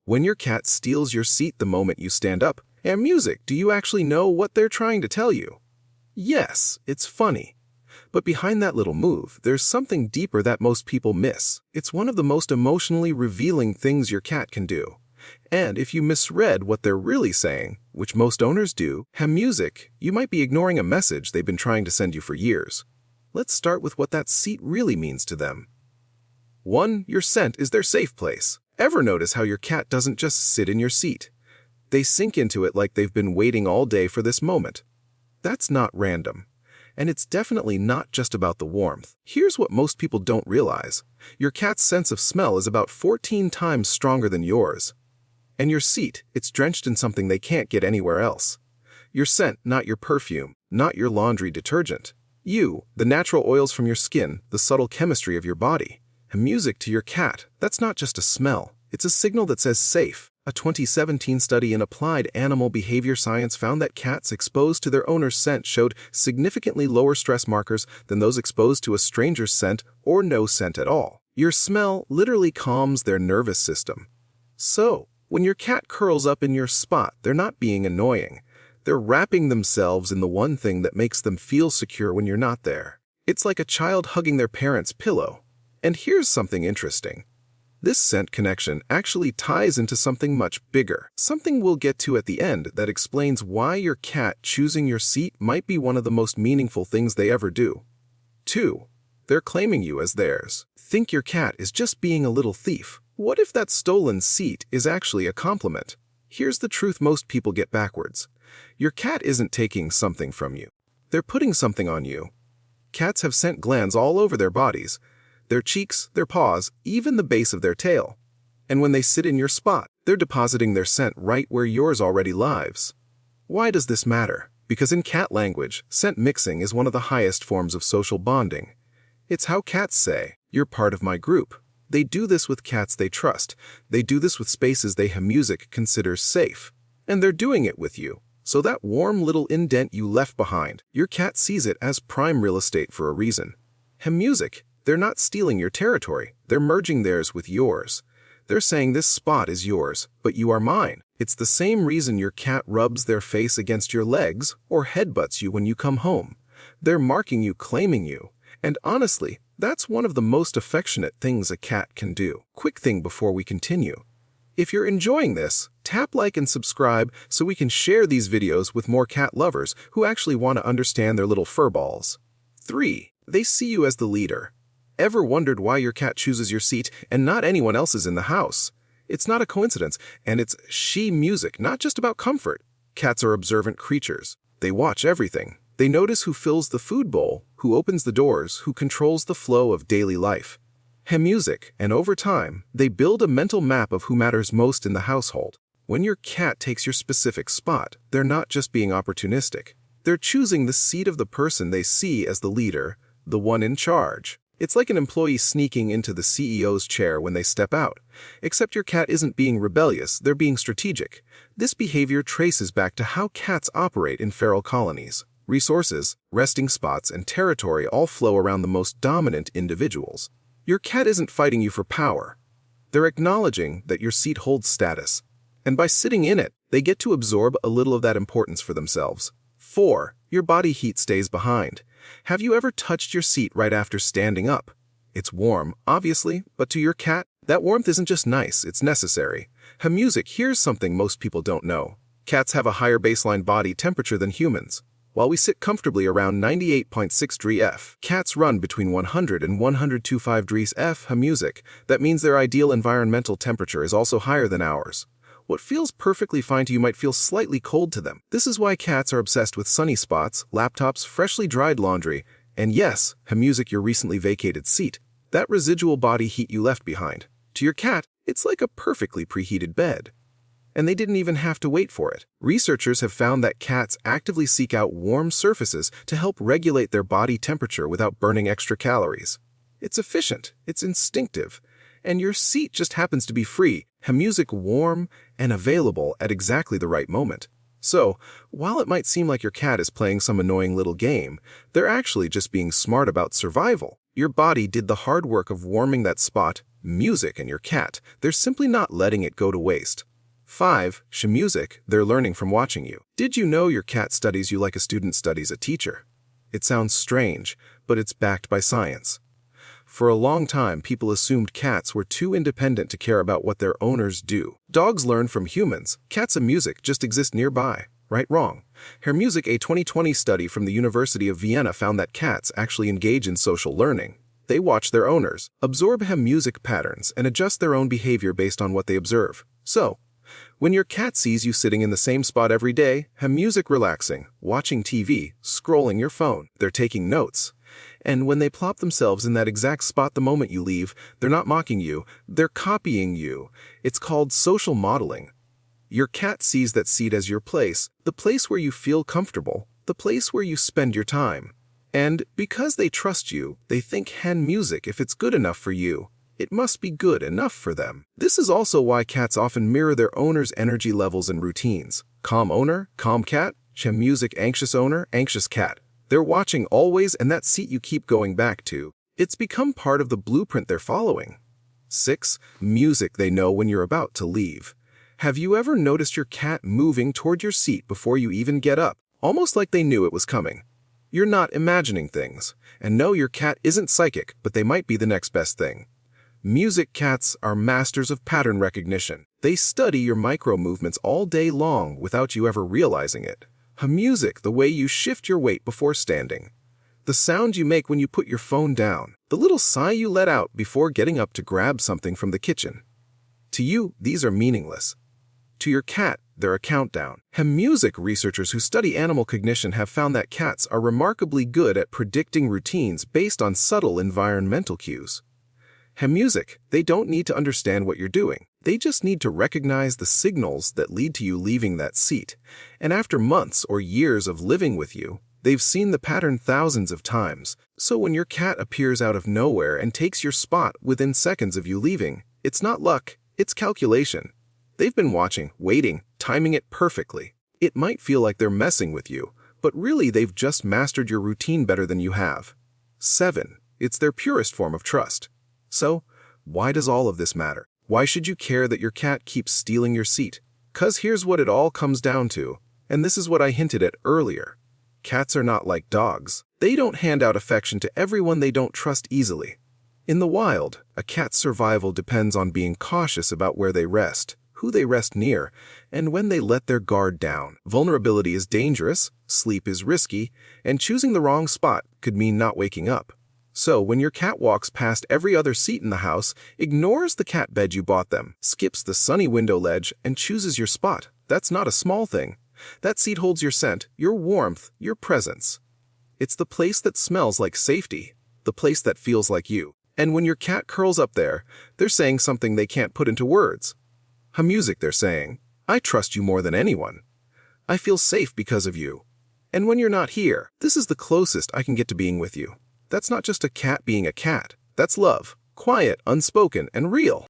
When your cat steals your seat the moment you stand up, and music, do you actually know what they're trying to tell you? Yes, it's funny. But behind that little move, there's something deeper that most people miss. It's one of the most emotionally revealing things your cat can do. And if you misread what they're really saying, which most owners do, music, you might be ignoring a message they've been trying to send you for years. Let's start with what that seat really means to them. 1. Your scent is their safe place. Ever notice how your cat doesn't just sit in your seat? They sink into it like they've been waiting all day for this moment. That's not random. And it's definitely not just about the warmth. Here's what most people don't realize. Your cat's sense of smell is about 14 times stronger than yours. And your seat, it's drenched in something they can't get anywhere else. Your scent, not your perfume, not your laundry detergent. You, the natural oils from your skin, the subtle chemistry of your body. And music to your cat, that's not just a smell. It's a signal that says safe. A 2017 study in applied animal behavior science found that cats exposed to their owner's scent showed significantly lower stress markers than those exposed to a stranger's scent or no scent at all. Your smell literally calms their nervous system. So, when your cat curls up in your spot, they're not being annoying. They're wrapping themselves in the one thing that makes them feel secure when you're not there. It's like a child hugging their parent's pillow. And here's something interesting. This scent connection actually ties into something much bigger, something we'll get to at the end that explains why your cat choosing your seat might be one of the most meaningful things they ever do. 2. They're claiming you as theirs. Think your cat is just being a little thief. What if that stolen seat is actually a compliment? Here's the truth most people get backwards. Your cat isn't taking something from you. They're putting something on you. Cats have scent glands all over their bodies. Their cheeks, their paws, even the base of their tail. And when they sit in your spot, they're depositing their scent right where yours already lives. Why does this matter? Because in cat language, scent mixing is one of the highest forms of social bonding. It's how cats say, "You're part of my group." They do this with cats they trust. They do this with spaces they music considers safe. And they're doing it with you. So that warm little indent you left behind, your cat sees it as prime real estate for a reason. Music. They're not stealing your territory, they're merging theirs with yours. They're saying this spot is yours, but you are mine. It's the same reason your cat rubs their face against your legs or headbutts you when you come home. They're marking you, claiming you. And honestly, that's one of the most affectionate things a cat can do. Quick thing before we continue. If you're enjoying this, tap like and subscribe so we can share these videos with more cat lovers who actually want to understand their little furballs. 3. They see you as the leader. Ever wondered why your cat chooses your seat and not anyone else's in the house? It's not a coincidence, and it's she music, not just about comfort. Cats are observant creatures. They watch everything. They notice who fills the food bowl, who opens the doors, who controls the flow of daily life. Music, and over time, they build a mental map of who matters most in the household. When your cat takes your specific spot, they're not just being opportunistic. They're choosing the seat of the person they see as the leader, the one in charge. It's like an employee sneaking into the CEO's chair when they step out. Except your cat isn't being rebellious, they're being strategic. This behavior traces back to how cats operate in feral colonies. Resources, resting spots, and territory all flow around the most dominant individuals. Your cat isn't fighting you for power. They're acknowledging that your seat holds status. And by sitting in it, they get to absorb a little of that importance for themselves. 4. Your body heat stays behind. Have you ever touched your seat right after standing up? It's warm, obviously, but to your cat, that warmth isn't just nice, it's necessary. Music, here's something most people don't know. Cats have a higher baseline body temperature than humans. While we sit comfortably around 98.6 degrees F, cats run between 100 and 102.5 degrees F. Music, that means their ideal environmental temperature is also higher than ours. What feels perfectly fine to you might feel slightly cold to them. This is why cats are obsessed with sunny spots, laptops, freshly dried laundry, and yes, music, your recently vacated seat. That residual body heat you left behind. To your cat, it's like a perfectly preheated bed. And they didn't even have to wait for it. Researchers have found that cats actively seek out warm surfaces to help regulate their body temperature without burning extra calories. It's efficient, it's instinctive, and your seat just happens to be free, music, warm, and available at exactly the right moment. So, while it might seem like your cat is playing some annoying little game, they're actually just being smart about survival. Your body did the hard work of warming that spot, music, and your cat. They're simply not letting it go to waste. 5. Music, they're learning from watching you. Did you know your cat studies you like a student studies a teacher? It sounds strange, but it's backed by science. For a long time, people assumed cats were too independent to care about what their owners do. Dogs learn from humans. Cats and music just exist nearby. Right? Wrong. Music, a 2020 study from the University of Vienna found that cats actually engage in social learning. They watch their owners, absorb music patterns, and adjust their own behavior based on what they observe. So, when your cat sees you sitting in the same spot every day, music relaxing, watching TV, scrolling your phone, they're taking notes. And when they plop themselves in that exact spot the moment you leave, they're not mocking you, they're copying you. It's called social modeling. Your cat sees that seat as your place, the place where you feel comfortable, the place where you spend your time. And because they trust you, they think music, if it's good enough for you, it must be good enough for them. This is also why cats often mirror their owner's energy levels and routines. Calm owner, calm cat. Music, anxious owner, anxious cat. They're watching always, and that seat you keep going back to. It's become part of the blueprint they're following. 6. Music, they know when you're about to leave. Have you ever noticed your cat moving toward your seat before you even get up, almost like they knew it was coming? You're not imagining things. And no, your cat isn't psychic, but they might be the next best thing. Music cats are masters of pattern recognition. They study your micro movements all day long without you ever realizing it. Music, the way you shift your weight before standing. The sound you make when you put your phone down. The little sigh you let out before getting up to grab something from the kitchen. To you, these are meaningless. To your cat, they're a countdown. Music researchers who study animal cognition have found that cats are remarkably good at predicting routines based on subtle environmental cues. Music, they don't need to understand what you're doing. They just need to recognize the signals that lead to you leaving that seat. And after months or years of living with you, they've seen the pattern thousands of times. So when your cat appears out of nowhere and takes your spot within seconds of you leaving, it's not luck, it's calculation. They've been watching, waiting, timing it perfectly. It might feel like they're messing with you, but really they've just mastered your routine better than you have. 7. It's their purest form of trust. So, why does all of this matter? Why should you care that your cat keeps stealing your seat? 'Cause here's what it all comes down to, and this is what I hinted at earlier. Cats are not like dogs. They don't hand out affection to everyone they don't trust easily. In the wild, a cat's survival depends on being cautious about where they rest, who they rest near, and when they let their guard down. Vulnerability is dangerous, sleep is risky, and choosing the wrong spot could mean not waking up. So when your cat walks past every other seat in the house, ignores the cat bed you bought them, skips the sunny window ledge, and chooses your spot, that's not a small thing. That seat holds your scent, your warmth, your presence. It's the place that smells like safety, the place that feels like you. And when your cat curls up there, they're saying something they can't put into words. Music, they're saying, I trust you more than anyone. I feel safe because of you. And when you're not here, this is the closest I can get to being with you. That's not just a cat being a cat. That's love, quiet, unspoken, and real.